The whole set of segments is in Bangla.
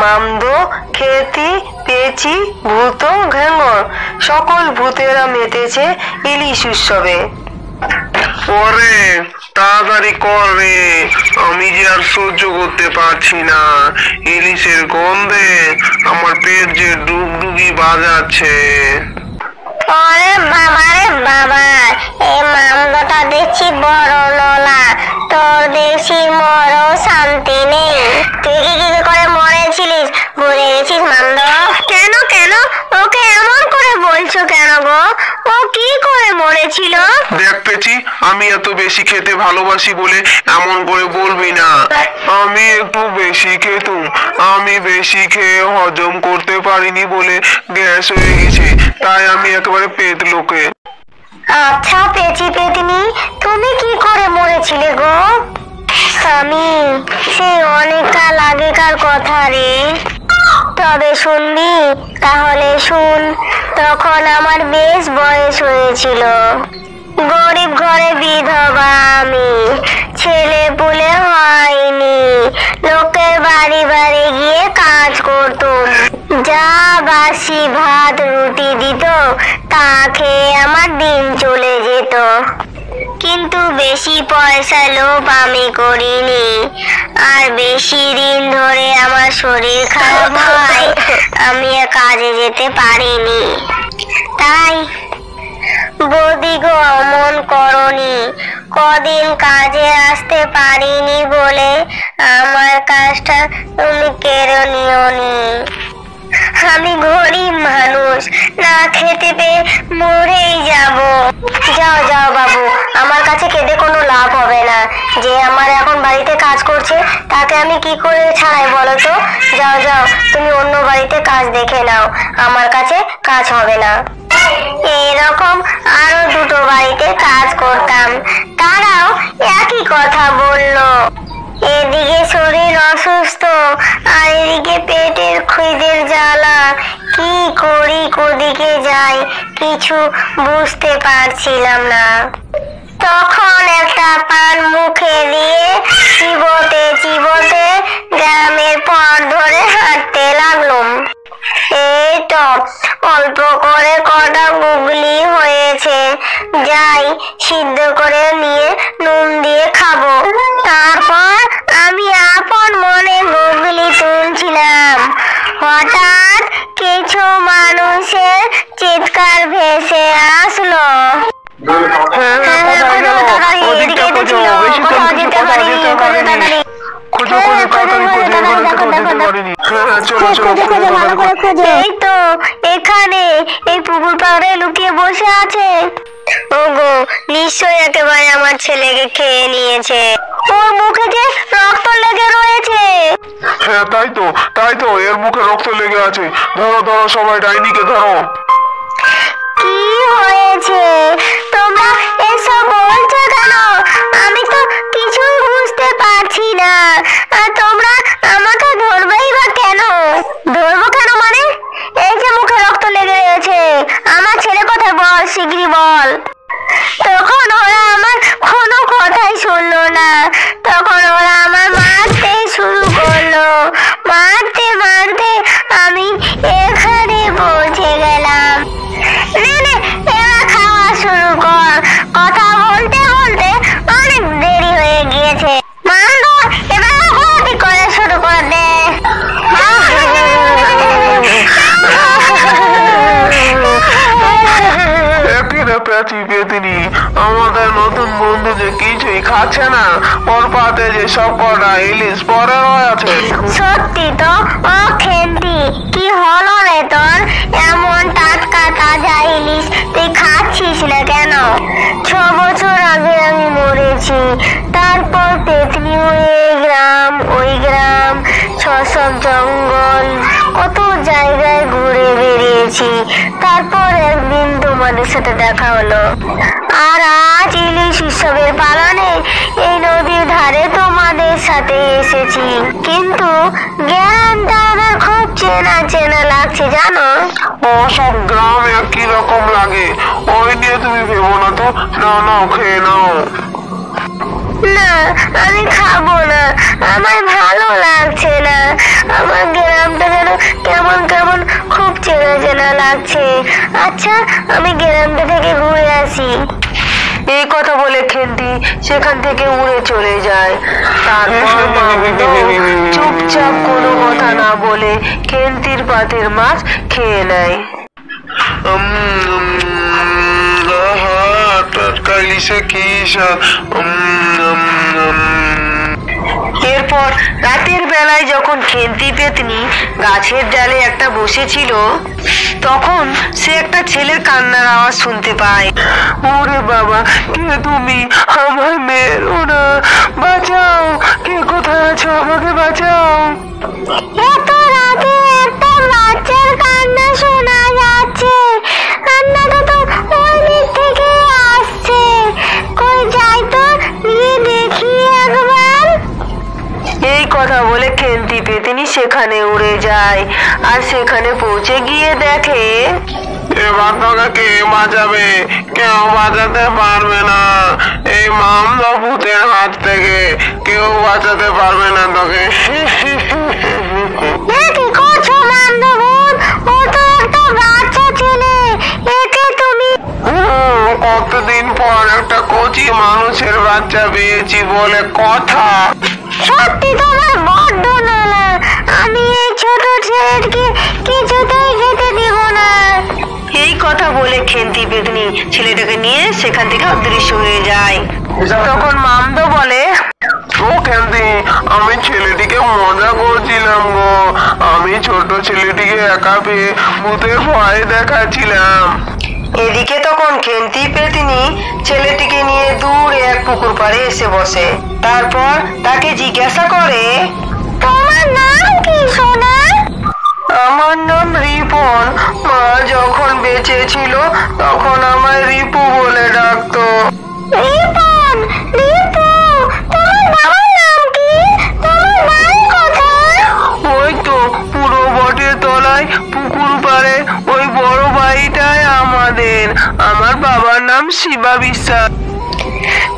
মামদো, খেতি, পেঁচি, ভূত, ঘেঙ্গর সকল ভূতেরা মেতেছে ইলিশ উৎসবে। ওরে তাড়াতাড়ি কর রে, আমি যে আর সহ্য করতে পারছি না। ইলিশের গন্ধে আমার পেট যে ডুগডুগি বাজাচ্ছে। ওরে বাবা রে বাবা, এই মামদোটা দেখছি বড় নোলা, তোর দেখছি মরো শান্তি নেই। তুই কি করে মরেছিলিস ভুলে গেছিস মামদো? কেন কেন ওকে এমন করে বলছো কেন গো? ও কি করে মরেছিল? দেখ পেঁচি, আমি এত বেশি খেতে ভালোবাসি বলে এমন করে বলবি না। আমি একটু বেশি খেতুম, আমি বেশি খেয়ে হজম করতে পারিনি বলে গ্যাস হয়ে গেছে, তাই আমি একেবারে পেট লোকে। আচ্ছা পেঁচি পেতনি, তুমি কি করে মরেছিলে গো? আমি সেই অনেক কাল আগেকার কথা রে। তবে শুনবি? তাহলে শুন। তখন আমার বেশ বয়স হয়েছিল, গরিব ঘরে বিধবা আমি, ছেলে পুলে হয়নি, লোকের বাড়ি বাড়ি গিয়ে কাজ করতুম। যা বাসি ভাত রুটি দিত তা খেয়ে আমার দিন চলে যেত। কিন্তু বেশি পয়সা লোভ আমি করিনি, আর বেশি দিন ধরে আমার শরীর খারাপ হয়, আমি কাজে যেতে পারিনি। তাই বৌদি গো অমন করনি, কদিন কাজে আসতে পারিনি বলে আমার কাজটা তুমি কেড়ে নিওনি। আমি গরিব মানুষ, না খেতে পেয়ে মরেই যাব। যাও যাও বাবু, আমার কাছে কেঁদে কোনো লাভ হবে না। যে আমার এখন বাড়িতে কাজ করছে তাকে আমি কি করে ছাড়াই বলো তো? যাও যাও, তুমি অন্য বাড়িতে কাজ দেখে নাও, আমার কাছে কাজ হবে না। এরকম আরো দুটো বাড়িতে কাজ করতাম, তারাও একই কথা বললো। এদিকে শরীর অসুস্থ আর এদিকে পেটের খিদের জ্বালা, কি করি কোদিকে যাই কিছু বুঝতে পারছিলাম না। তখন একটা পান মুখে দিয়ে চিবোতে চিবোতে গ্রামের পথ ধরে হাঁটতে লাগলাম। এই তো অল্প করে কটা গুগলি হয়েছে, যাই সিদ্ধ করে নিয়ে নুন দিয়ে খাবো। তারপর আমি আপন মনে গুগলি তুলছিলাম, হঠাৎ কিছু মানুষের চিৎকার ভেসে আসলো। এই তো এখানে এই পুকুর পাড়ে লুকিয়ে বসে আছে। ওগো, নিশ্চয়ই একেবারে আমার ছেলেকে খেয়ে নিয়েছে, ওর মুখে যে রক্ত লেগে রয়েছে। হ্যাঁ তাই তো এর মুখে রক্ত লেগে আছে। ধরো ধরো সবাই, ডাইনিকে ধরো। কি হয়েছে? তোমরা এসব বলছো কেন? আমি তো কিছুই বুঝতে পারছি না। আর তোমরা আমাকে ধরবেই বা কেন? ধরবো কেন মানে? এই যে মুখে রক্ত লেগে রয়েছে, আমার ছেলে কোথায়? বল, শিগগিরই বল। তখন ওরা আমার কোনো কথাই শুনলো না। তখন ওরা আমার মারতে শুরু করলো। মারতে মারতে আমি এখানে পৌঁছে গেলাম। এবার খাওয়া শুরু কর। কথা বলতে বলতে অনেক দেরি হয়ে গিয়েছে। মামদো, এবার ঘোরাঘুরি করে শুরু করে দে। পেঁচি পেতনি, আমাদের নতুন বন্ধু যে কিছুই খাচ্ছে না, ওর পাতে যে সব কটা ইলিশ পরে আছে। সত্যি তো? ও খেন্তি, কি হলো রে তোর? এমন টাটকা তাজা ইলিশ তুই খাচ্ছিস না কেন? 6 বছর আগে আমি মরেছি, তারপর পেতনি এই গ্রাম ওই গ্রাম, সব জঙ্গল, কত জায়গায় ঘুরে বেরিয়েছি। তারপর একদিন তোমাদের সাথে দেখা হলো, আর আজ ইলিশ উৎসবের পালনে এই নদীর ধারে তোমাদের সাথে এসেছি। কিন্তু জ্ঞানটা আমার খুব চেনা চেনা লাগছে জানো। ও সব গ্রাম একই রকম লাগে, ওই নিয়ে তুমি ভেবো না তো। নাও খেয়ে নাও। না, আমি খাবো না, আমার ভালো লাগছে না। আমার গ্রাম এই কথা বলে খেন্তি সেখান থেকে উড়ে চলে যায়। তারপর মামদো চুপচাপ কোনো কথা না বলে খেন্তির পাতের মাছ খেয়ে নেয়। টাটকা ইলিশে কি স্বাদ। এরপর রাতের বেলায় যখন খেন্তি পেতনি গাছের ডালে একটা বসেছিল, তখন সে একটা ছেলের কান্নার আওয়াজ শুনতে পায়। ওরে বাবা, কে তুমি? আমার মেরো না, বাঁচাও, কে কোথায় আছো? আমাকে বাঁচাও। এত রাতে একটা বাচ্চার কান্না শোনা যাচ্ছে। কান্নাটা তো ওই দিক থেকে আসছে। কই যাই তো, গিয়ে দেখি একবার। এই কথা বলে খেন্তি পেতনি সেখানে উড়ে যায়, আর সেখানে পৌঁছে গিয়ে দেখে এবার তোকে কে বাঁচাবে? কেউ বাঁচাতে পারবে না। এই মামদো ভূতের হাত থেকে কেউ বাঁচাতে পারবে না তোকে। কি করছো মামদো ভূত? ও তো একটা বাচ্চা ছেলে, একে তুমি? কতদিন পর একটা কচি মানুষের বাচ্চা পেয়েছি বলে কথা। সত্যি তোমার বড্ড নালা। আমি এই ছোট ছেলেকে কিছুতেই যেতে দিব না। এই কথা বলে খেন্তি পেতনি ছেলেটাকে নিয়ে সেখান থেকে অদৃশ্য হয়ে যায়। তখন মামদো বলে, ও খেন্তি, আমি ছেলেটিকে মজা করছিলাম গো। আমি ছোট ছেলেটিকে একা পেয়ে ভূতের ভয় দেখাচ্ছিলাম। এদিকে তখন খেন্তি পেতনি ছেলেটিকে নিয়ে দূর এক পুকুর পাড়ে এসে বসে। তারপর তাকে জিজ্ঞাসা করে, তোমার নাম কি সোনা? আমার নাম রিপন। মা যখন বেঁচে ছিল তখন আমায় রিপু বলে ডাকতো। রিপন, রিপু, তোমার বাবার নাম কি? তোমার বাড়ি কোথায়? ওই তো পুরো বটের তলায় পুকুর পাড়ে ওই বড় বাড়িটাই আমাদের। আমার বাবার নাম শিবা বিশ্বাস।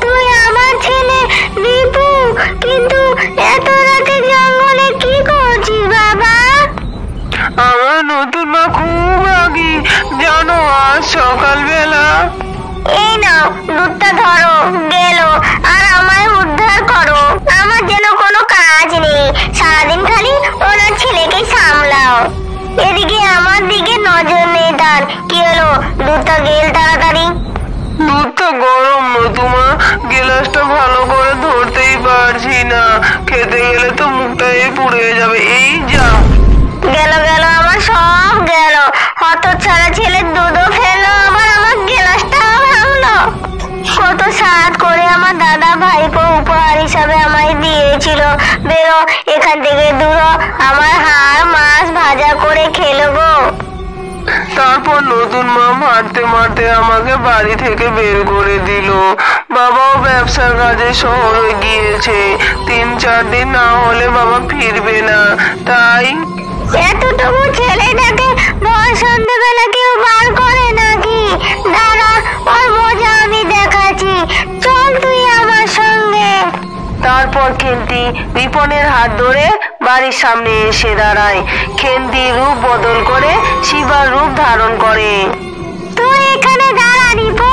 তুই আমার ছেলে রিপু, কিন্তু এত রাতে জঙ্গলে কি করছিস বাবা? আমার নতুন মা খুব রাগী জানো। আজ সকালবেলা এই নাও দুধটা ধরো, গেল আর আমায় উদ্ধার করো। আমার যেন কোনো কাজ নেই, সারাদিন খালি ওনার ছেলেকে সামলাও। এদিকে আমার দিকে নজর নেই তার। কি হলো, দুধটা গেল তাড়াতাড়ি। দুধটা গরম নতুমা, গ্লাসটা ভালো করে ধরতেই পারছি না। খেতে গেলে তো মুখটাই পুড়ে যাবে। এই যা গেল গেল, আমার সব গেল। হতচ্ছাড়া ছেলের দুধও ফেললো, আবার আমার গ্লাসটাও ভাঙলো। কত সাধ করে আমার দাদা ভাইপো উপহার হিসাবে আমায় দিয়েছিল। বেরো এখান থেকে, দূর। আমার হাড় মাছ ভাজা করে খেলো গো। তারপর নতুন মা মারতে মারতে আমাকে বাড়ি থেকে বের করে দিল। বাবাও ব্যবসার কাজে শহরে গিয়েছে। 3-4 দিন না হলে বাবা ফিরবে না। তাই এতটুকু ছেলেটাকে ভর সন্ধ্যেবেলা কেউ বার করে নাকি? দাঁড়া, ওর মজা আমি দেখাচ্ছি। চল তুই আমার সঙ্গে। তারপর খেন্তি রিপনের হাত ধরে বাড়ির সামনে এসে দাঁড়ায়। খেন্তি রূপ বদল করে শিবার রূপ ধারণ করে। তুই এখানে দাঁড়া রিপু,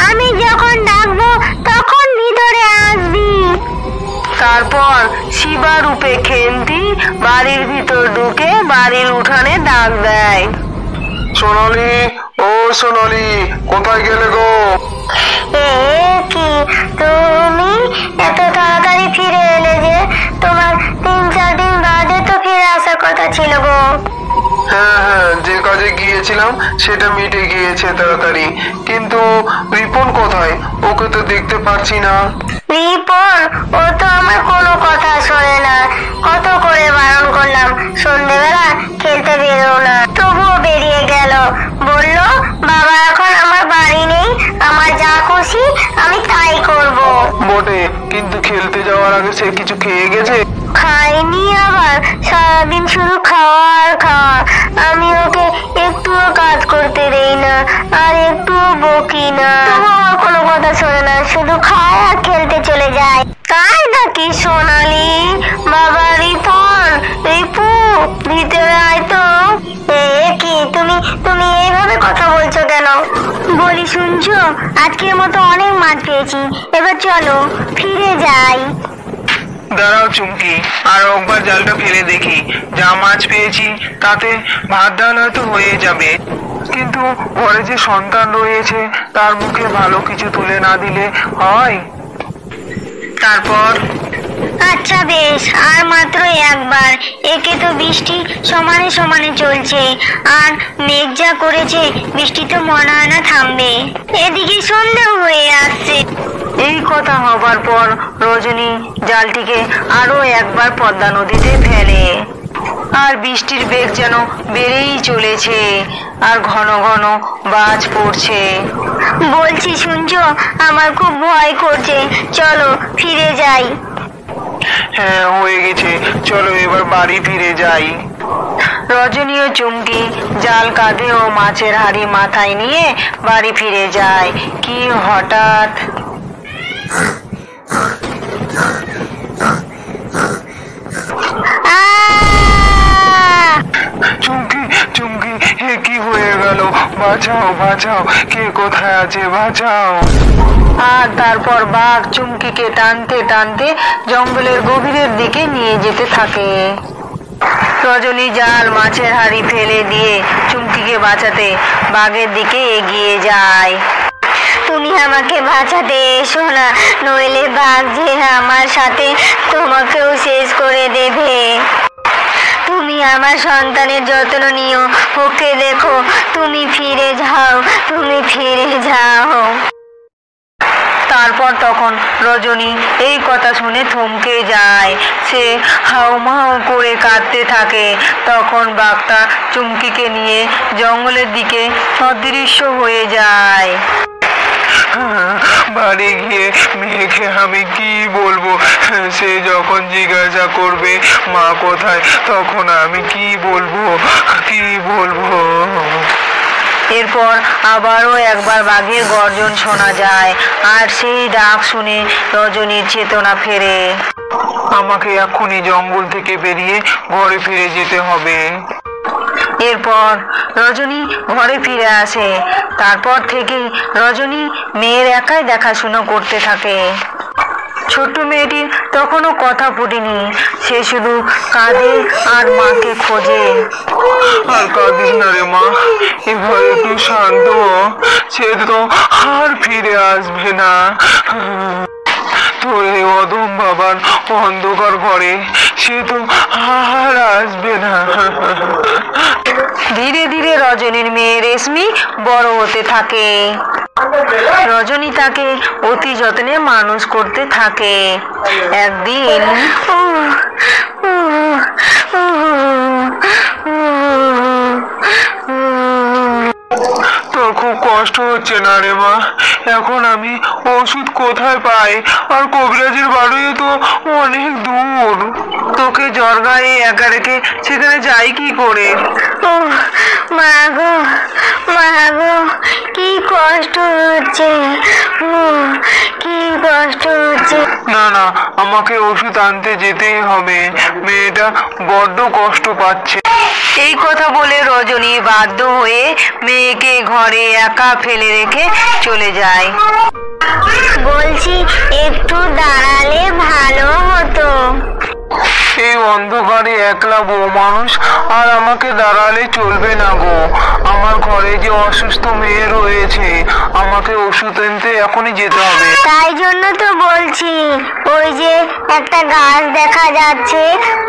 আমি যখন ডাকবো তখন ভিতরে আসবি। তারপর শিবা রূপে খেন্তি বাড়ির ভিতর ঢুকে বাড়ির উঠানে ডাক দেয়। সোনালি, ও সোনালি, কোথায় গেলে গো? এ কি, তুমি এত তাড়াতাড়ি ফিরে এলে যে? তোমার 3-4 দিন বাদে তো ফিরে আসার কথা ছিল গো। হ্যাঁ হ্যাঁ, যে কাজে গিয়েছিলাম সেটা মিটে গিয়েছে তাড়াতাড়ি। কিন্তু রিপন কোথায়? ওকে তো দেখতে পাচ্ছি না। রিপন, ও তো আমার কোনো কথা শোনে না। কত করে বারণ করলাম সন্ধ্যেবেলা খেলতে বেরো না, তবুও বেরিয়ে গেল। বলল বাবা এখন আমার বাড়ি নেই, আমার যা খুশি আমি তাই করব। বটে, কিন্তু খেলতে যাওয়ার আগে সে কিছু খেয়ে গেছে? খাইনি, আবার সারাদিন শুধু খাওয়া আর খাওয়া। আমি ওকে একটুও কাজ করতে দেই না, আর একটুও বকি না। তবু আমার কোনো কথা শোনে না, শুধু খায় আর খেলতে চলে যায়। তাই নাকি সোনালি? বাবা রিপন, রিপু, ভিতরে আয় তো। এ কি, তুমি তুমি এইভাবে কথা বলছো কেন? বলি শুনছো? আজকের মতো অনেক মাছ পেয়েছি, এবার চলো ফিরে যাই। দাঁড়াও চুমকি, আর একবার জালটা ফেলে দেখি, যা মাছ পেয়েছি তাতে ভাত ডাল হয়তো হয়ে যাবে, কিন্তু ঘরে যে সন্তান রয়েছে তার মুখে ভালো কিছু তুলে না দিলে হয়। তারপর আচ্ছা বেশ, আর মাত্র একবার। একে তো বৃষ্টি সমানে সমানে চলছে, আর মেঘ যা করেছে বৃষ্টি তো মনে হয় না থামবে, এদিকে সন্ধ্যা হয়ে আসছে। এই কথা হবার পর রজনী জালটিকে আরো একবার পদ্মা নদীতে ফেলে, আর বৃষ্টির বেগ যেন বেড়েই চলেছে, আর ঘন ঘন বাজ পড়ছে। বলছি শুনছো, আমার খুব ভয় করছে, চলো ফিরে যাই। হ্যাঁ হয়ে গেছে, চলো এবার বাড়ি ফিরে যাই। রজনী ও চুমকি জাল কাঁধে ও মাছের হাঁড়ি মাথায় নিয়ে বাড়ি ফিরে যায়। কি হঠাৎ চুমকি চুমকি, হে কি হয়ে গেল? বাঁচাও বাঁচাও, কে কোথায় আছে, বাঁচাও। আর তারপর বাঘ চুমকিকে টানতে টানতে জঙ্গলের গভীরের দিকে নিয়ে যেতে থাকে। রজনী জাল মাছের হাঁড়ি ফেলে দিয়ে চুমকিকে বাঁচাতে বাঘের দিকে এগিয়ে যায়। তুমি আমাকে বাঁচাতে এসো না, নইলে বাঘ যে আমার সাথে তোমাকেও শেষ করে দেবে। তুমি আমার সন্তানের যত্ন নিও, ওকে দেখো, তুমি ফিরে যাও, তুমি ফিরে যাও। তারপর তখন রজনী এই কথা শুনে থমকে যায়, সে হাউমাউ করে কাঁদতে থাকে। তখন বাঘটা চুমকিকে নিয়ে জঙ্গলের দিকে অদৃশ্য হয়ে যায়। বাড়ি গিয়ে মেয়েকে আমি কি বলবো? সে যখন জিজ্ঞাসা করবে মা কোথায়, তখন আমি কি বলবো, কি বলবো? এরপর আবারও একবার বাঘের গর্জন শোনা যায়, আর সেই ডাক শুনে রজনীর চেতনা ফেরে। আমাকে এক্ষুনি জঙ্গল থেকে বেরিয়ে ঘরে ফিরে যেতে হবে। এরপর রজনী ঘরে ফিরে আসে। তারপর থেকে রজনী মেয়ের একাই দেখাশুনো করতে থাকে। ছোট্ট মেয়েটির তখনও কথা ফুটেনি, সে শুধু কাঁদে আর মাকে খোঁজে। আর কাঁদিস না রে মা, এবার একটু শান্ত হ, সে তো আর ফিরে আসবে না। তোর এই অদম বাবার অন্ধকার ঘরে সে তো আর আসবে না। ধীরে ধীরে রজনীর মেয়ে রেশমি বড় হতে থাকে। রজনী তাকে অতি যত্নে মানুষ করতে থাকে। একদিন তোর খুব কষ্ট হচ্ছে না রে মা? এখন আমি ওষুধ কোথায় পাই? আর কবিরাজের বাড়িও তো অনেক দূর। তোকে জ্বর গায়ে একা রেখে সেখানে যাই কি করে? মা গো, মা গো, কি কষ্ট হচ্ছে, কি কষ্ট হচ্ছে। না না, আমাকে ওষুধ আনতে যেতেই হবে, মেয়েটা বড্ড কষ্ট পাচ্ছে। এই কথা বলে রজনী বাধ্য হয়ে মেয়েকে ঘরে একা ফেলে রেখে চলে যায়। বলছি একটু দাঁড়ালে ভালো হতো। এই অন্ধকারে একলা বউ মানুষ, আর আমাকে দাঁড়ালে চলবে না গো। আমার ঘরে যে অসুস্থ মেয়ে রয়েছে, আমাকে ওষুধ আনতে এখনই যেতে হবে। তাই জন্য তো বলছি, ওই যে একটা গাছ দেখা যাচ্ছে,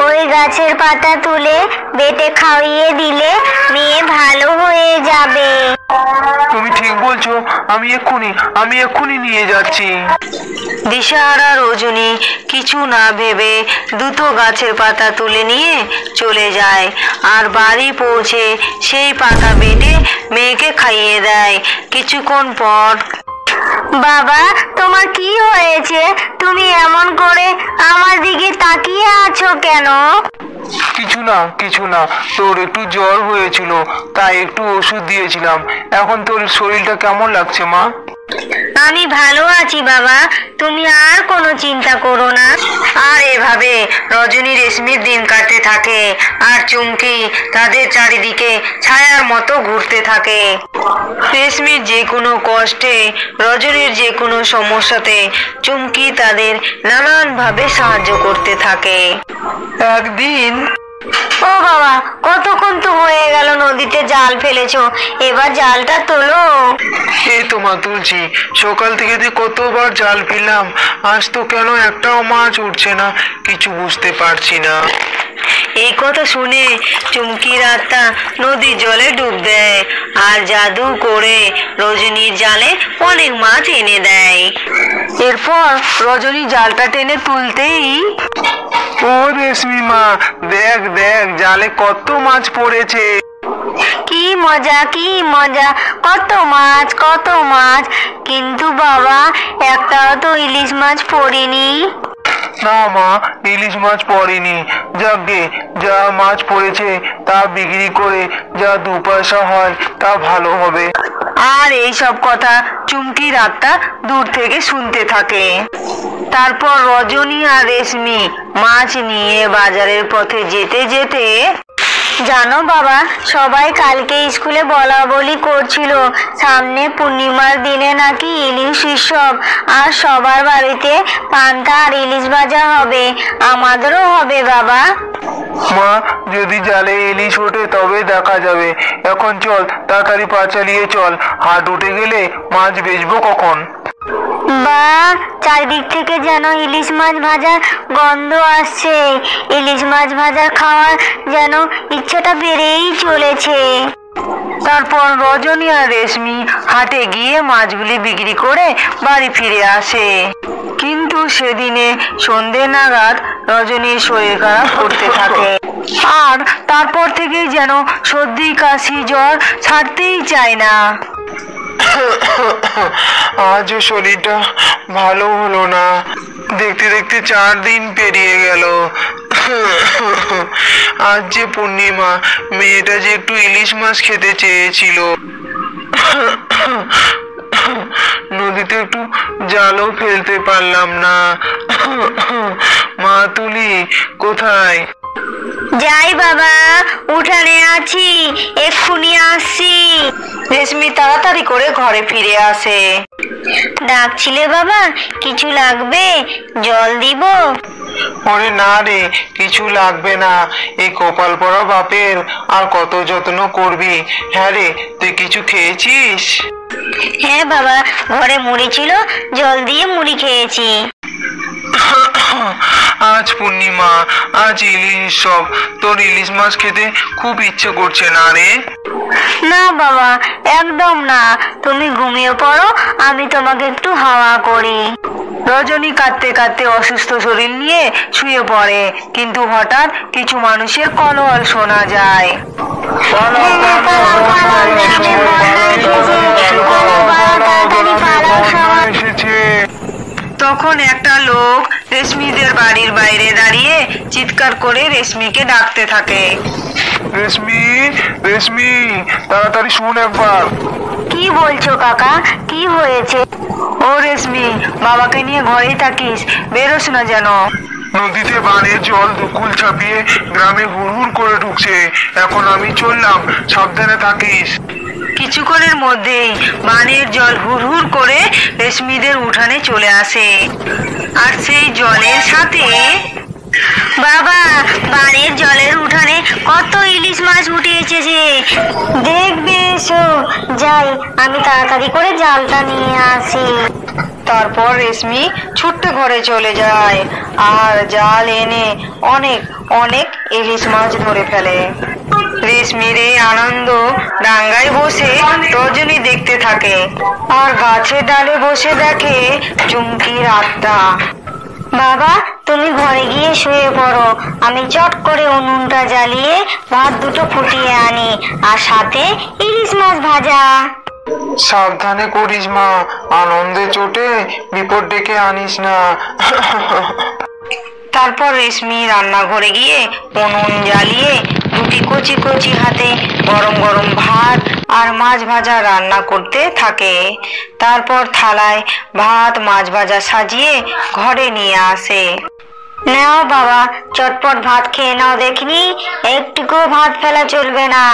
ওই গাছের পাতা তুলে বেটে খাইয়ে দিলে মেয়ে ভালো হয়ে যাবে। তুমি ঠিক বলছো, আমি এক্ষুনি নিয়ে যাচ্ছি। দিশাহারা রজনী কিছু না ভেবে দ্রুত গাছের পাতা তুলে নিয়ে চলে যায়, আর বাড়ি পৌঁছে সেই পাতা বেটে মেয়েকে খাইয়ে দেয়। কিছুক্ষণ পর, বাবা তোমার কি হয়েছে? তুমি এমন করে আমার দিকে তাকিয়ে আছো কেন? কিছু না, তোর একটু জ্বর হয়েছিল, তাই একটু ওষুধ দিয়েছিলাম। এখন তোর শরীরটা কেমন লাগছে মা? আমি ভালো আছি বাবা, তুমি আর কোনো চিন্তা করো না। আর এভাবে রজনী রেশমির দিন কাটতে থাকে আর চুমকি তাদের চারিদিকে ছায়ার মতো ঘুরতে থাকে। রেশমির যে কোনো কষ্টে, রজনীর যে কোনো সমস্যাতে চুমকি তাদের নানান ভাবে সাহায্য করতে থাকে। একদিন ও বাবা, কতক্ষণ তো হয়ে গেল নদীতে জাল ফেলেছো, এবার জালটা তোলো। এই তো মা তুলছি, সকাল থেকে কতবার জাল ফেললাম, আজ তো কেন একটাও মাছ উঠছে না, কিছু বুঝতে পারছি না। এই কথা শুনে চুমকির আত্মা নদীর জলে ডুব দেয় আর জাদু করে রজনীর জালে অনেক মাছ এনে দেয়। এরপর রজনী জালটা টেনে তুলতেই, ও রেশমি মা, দেখ দেখ জালে কত মাছ পড়েছে। কি মজা, কি মজা, কত মাছ কত মাছ। কিন্তু বাবা, একটাও তো ইলিশ মাছ পড়েনি। না মা, ইলিশ মাছ পড়েনি। যাকগে, যা মাছ পড়েছে তা বিক্রি করে যা 2 পয়সা হয় তা ভালো হবে। আর এই সব কথা চুমকির আত্মা দূর থেকে শুনতে থাকে। তারপর রজনী আর রেশমি মাছ নিয়ে বাজারের পথে যেতে যেতে, জানো বাবা, সবাই কালকে স্কুলে বলা বলি করছিল সামনে পূর্ণিমার দিনে নাকি ইলিশ উৎসব, আর সবার বাড়িতে পান্তা আর ইলিশ ভাজা হবে, আমাদেরও হবে বাবা। মা, যদি জালে ইলিশ ওঠে তবে দেখা যাবে। এখন চল, তাড়াতাড়ি পা চালিয়ে চল, হাট উঠে গেলে মাছ বেচবো কখন। বা, চারিদিক থেকে যেন ইলিশ মাছ ভাজার গন্ধ আসছে। ইলিশ মাছ ভাজা খাওয়ার যেন ইচ্ছেটা বেড়েই চলেছে। তারপর রজনী আর রেশমি হাটে গিয়ে মাছগুলি বিক্রি করে বাড়ি ফিরে আসে। কিন্তু সেদিনে সন্ধে নাগাদ রজনীর শরীর খারাপ করতে থাকে আর তারপর থেকেই যেন সর্দি কাশি জ্বর ছাড়তেই চায় না। আজও শরীরটা ভালো হলো না, দেখতে দেখতে 4 দিন পেরিয়ে গেল। আজ যে পূর্ণিমা, মেয়েটা যে একটু ইলিশ মাছ খেতে চেয়েছিল। নদীতে একটু জালও ফেলতে পারলাম না। মা তুলি কোথায়? যাই বাবা, উঠানে আছি, এক্ষুনি আসছি। রেশমি তাড়াতাড়ি করে ঘরে ফিরে আসে। ডাকছিলে বাবা, কিছু লাগবে? জল দিব? ওরে না রে, কিছু লাগবে না। এই কপাল পড়া বাপের আর কত যত্ন করবি। হ্যাঁ রে, তুই কিছু খেয়েছিস? হ্যাঁ বাবা, ঘরে মুড়ি ছিল, জল দিয়ে মুড়ি খেয়েছি। আজ পূর্ণিমা, আজ ইলিশ উৎসব, তোর ইলিশ মাছ খেতে খুব ইচ্ছে করছে না রে? না বাবা, একদম না, তুমি ঘুমিয়ে পড়ো, আমি তোমাকে একটু হাওয়া করি। রজনী কাঁদতে কাঁদতে অসুস্থ শরীর নিয়ে শুয়ে পড়ে, কিন্তু হঠাৎ কিছু মানুষের কলরব শোনা যায়। তখন একটা লোক রেশমিদের বাড়ির বাইরে দাঁড়িয়ে চিৎকার করে রেশমিকে ডাকতে থাকে। রেশমি, রেশমি, তাড়াতাড়ি শুন একবার। কি বলছো কাকা, কি হয়েছে? ও রেশমি, বাবাকে নিয়ে ঘরেই থাকিস, বেরোস না যেন। নদীতে বানের জল দুকুল ছাপিয়ে গ্রামে হুড়হুড় করে ঢুকছে। এখন আমি চললাম, সাবধানে থাকিস। কিছুক্ষণের মধ্যেই বানের জল হুড়হুড় করে রেশমিদের উঠানে চলে আসে, আর সেই জলের সাথে বাবা, বানের জলের উঠানে কত ইলিশ মাছ উঠে এসেছে, দেখবে এসো। যাই, আমি তাড়াতাড়ি করে জালটা নিয়ে আসি। তারপর রেশমি ছোট্ট ঘরে চলে যায় আর জাল এনে অনেক অনেক ইলিশ মাছ ধরে ফেলে। রেশমির এই আনন্দ ডাঙ্গায় বসে রজনী দেখতে থাকে আর গাছের ডালে বসে দেখে চুমকির আত্মা। বাবা, তুমি ঘরে গিয়ে শুয়ে পড়ো, আমি চট করে উনুনটা জ্বালিয়ে ভাত দুটো ফুটিয়ে আনি, আর সাথে ইলিশ মাছ ভাজা। সাবধানে করিস মা, আনন্দে চোটে বিপদ ডেকে আনিস না। তারপর রেশমি রান্নাঘরে গিয়ে উনুন জ্বালিয়ে দুটি করে কচি কচি হাতে গরম গরম ভাত আর মাছ ভাজা রান্না করতে থাকে। তারপর থালায় ভাত মাছ ভাজা সাজিয়ে ঘরে নিয়ে আসে। নাও বাবা, চটপট ভাত খেয়ে নাও, দেখিনি একটুকু ভাত ফেলা চলবে না।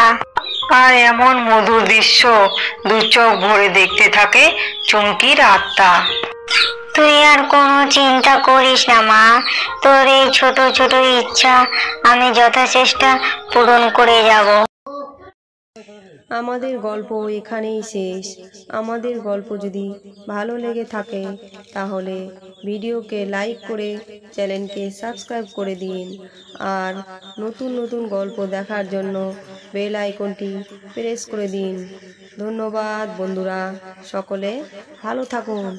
আর এমন মধুর দৃশ্য দু চোখ ভরে দেখতে থাকে চুমকির আত্মা। তুই আর কোনো চিন্তা করিস না মা, তোর এই ছোট ছোট ইচ্ছা আমি যথাচেষ্টা পূরণ করে যাব। আমাদের গল্প এখানেই শেষ। আমাদের গল্প যদি ভালো লেগে থাকে তাহলে ভিডিওকে লাইক করে চ্যানেলকে সাবস্ক্রাইব করে দিন। আর নতুন নতুন গল্প দেখার জন্য বেল আইকনটি প্রেস করে দিন। ধন্যবাদ বন্ধুরা, সকলে ভালো থাকুন।